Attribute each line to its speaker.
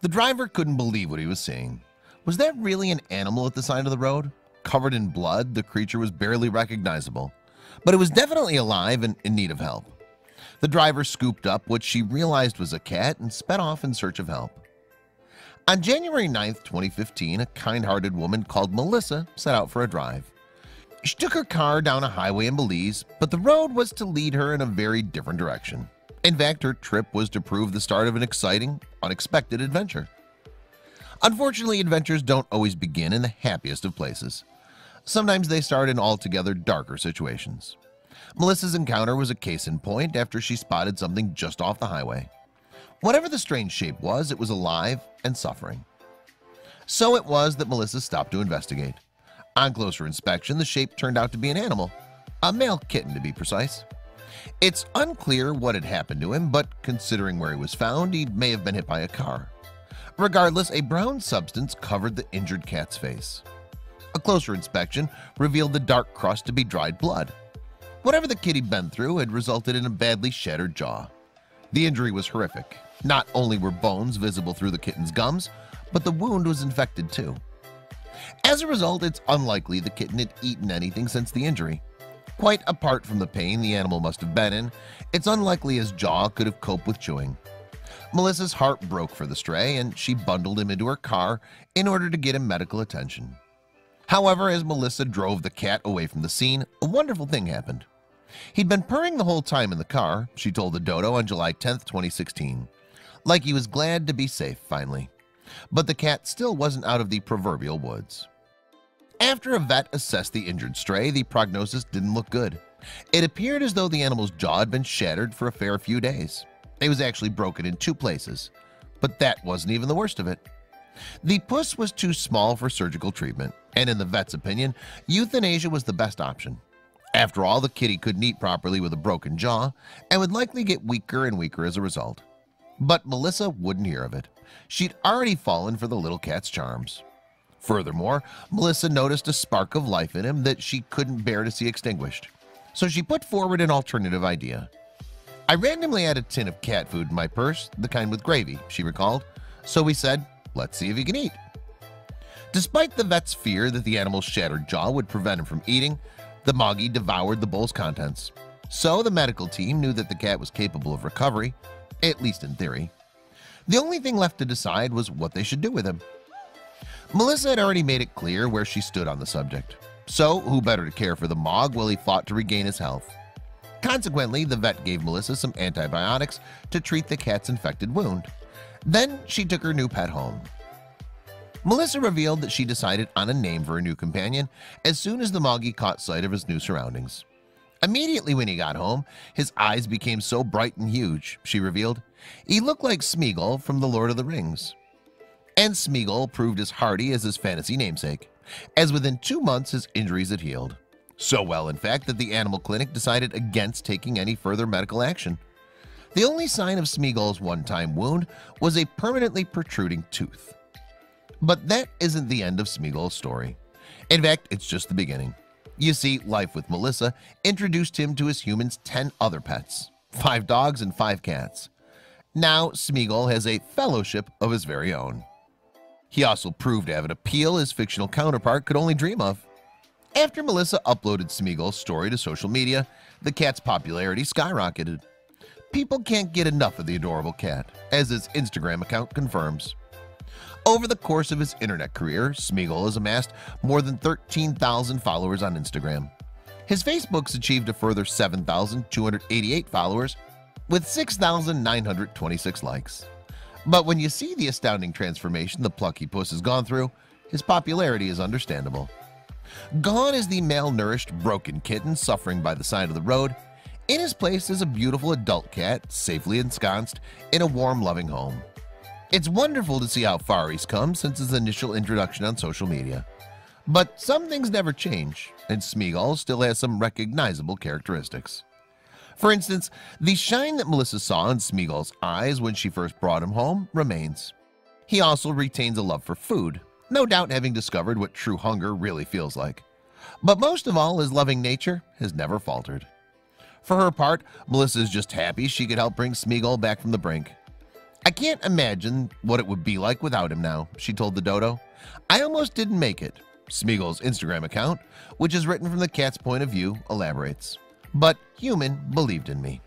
Speaker 1: The driver couldn't believe what he was seeing. Was that really an animal at the side of the road? Covered in blood, the creature was barely recognizable, but it was definitely alive and in need of help. The driver scooped up what she realized was a cat and sped off in search of help. On January 9th, 2015, a kind-hearted woman called Melissa set out for a drive. She took her car down a highway in Belize, but the road was to lead her in a very different direction. In fact, her trip was to prove the start of an exciting, unexpected adventure. Unfortunately, adventures don't always begin in the happiest of places. Sometimes they start in altogether darker situations. Melissa's encounter was a case in point after she spotted something just off the highway. Whatever the strange shape was, it was alive and suffering. So it was that Melissa stopped to investigate. On closer inspection, the shape turned out to be an animal, a male kitten to be precise. It's unclear what had happened to him, but considering where he was found, he may have been hit by a car. Regardless, a brown substance covered the injured cat's face. A closer inspection revealed the dark crust to be dried blood. Whatever the kitty'd been through had resulted in a badly shattered jaw. The injury was horrific. Not only were bones visible through the kitten's gums, but the wound was infected too. As a result, it's unlikely the kitten had eaten anything since the injury. Quite apart from the pain the animal must have been in, it's unlikely his jaw could have coped with chewing. Melissa's heart broke for the stray, and she bundled him into her car in order to get him medical attention. However, as Melissa drove the cat away from the scene, a wonderful thing happened. He'd been purring the whole time in the car, she told the dodo on July 10, 2016. Like he was glad to be safe finally. But the cat still wasn't out of the proverbial woods. After a vet assessed the injured stray, the prognosis didn't look good. It appeared as though the animal's jaw had been shattered for a fair few days. It was actually broken in 2 places, but that wasn't even the worst of it. The puss was too small for surgical treatment, and in the vet's opinion, euthanasia was the best option. After all, the kitty couldn't eat properly with a broken jaw and would likely get weaker and weaker as a result. But Melissa wouldn't hear of it. She'd already fallen for the little cat's charms. Furthermore, Melissa noticed a spark of life in him that she couldn't bear to see extinguished. So she put forward an alternative idea. "I randomly had a tin of cat food in my purse, the kind with gravy," she recalled. "So we said, let's see if he can eat." Despite the vet's fear that the animal's shattered jaw would prevent him from eating, the moggy devoured the bowl's contents. So the medical team knew that the cat was capable of recovery, at least in theory. The only thing left to decide was what they should do with him. Melissa had already made it clear where she stood on the subject. So who better to care for the mog while he fought to regain his health? Consequently, the vet gave Melissa some antibiotics to treat the cat's infected wound. Then she took her new pet home. Melissa revealed that she decided on a name for her new companion as soon as the moggy caught sight of his new surroundings. Immediately when he got home, his eyes became so bright and huge, she revealed. He looked like Smeagol from The Lord of the Rings. And Smeagol proved as hardy as his fantasy namesake, as within 2 months his injuries had healed. So well, in fact, that the animal clinic decided against taking any further medical action. The only sign of Smeagol's one-time wound was a permanently protruding tooth. But that isn't the end of Smeagol's story. In fact, it's just the beginning. You see, life with Melissa introduced him to his human's 10 other pets, 5 dogs and 5 cats. Now Smeagol has a fellowship of his very own. He also proved to have an appeal his fictional counterpart could only dream of. After Melissa uploaded Smeagol's story to social media, the cat's popularity skyrocketed. People can't get enough of the adorable cat, as his Instagram account confirms. Over the course of his internet career, Smeagol has amassed more than 13,000 followers on Instagram. His Facebook's achieved a further 7,288 followers with 6,926 likes. But when you see the astounding transformation the plucky puss has gone through, his popularity is understandable. Gone is the malnourished, broken kitten suffering by the side of the road. In his place is a beautiful adult cat safely ensconced in a warm, loving home. It's wonderful to see how far he's come since his initial introduction on social media. But some things never change, and Smeagol still has some recognizable characteristics. For instance, the shine that Melissa saw in Smeagol's eyes when she first brought him home remains. He also retains a love for food, no doubt having discovered what true hunger really feels like. But most of all, his loving nature has never faltered. For her part, Melissa is just happy she could help bring Smeagol back from the brink. I can't imagine what it would be like without him now, she told the dodo. I almost didn't make it. Smeagol's Instagram account, which is written from the cat's point of view, elaborates. But Human believed in me.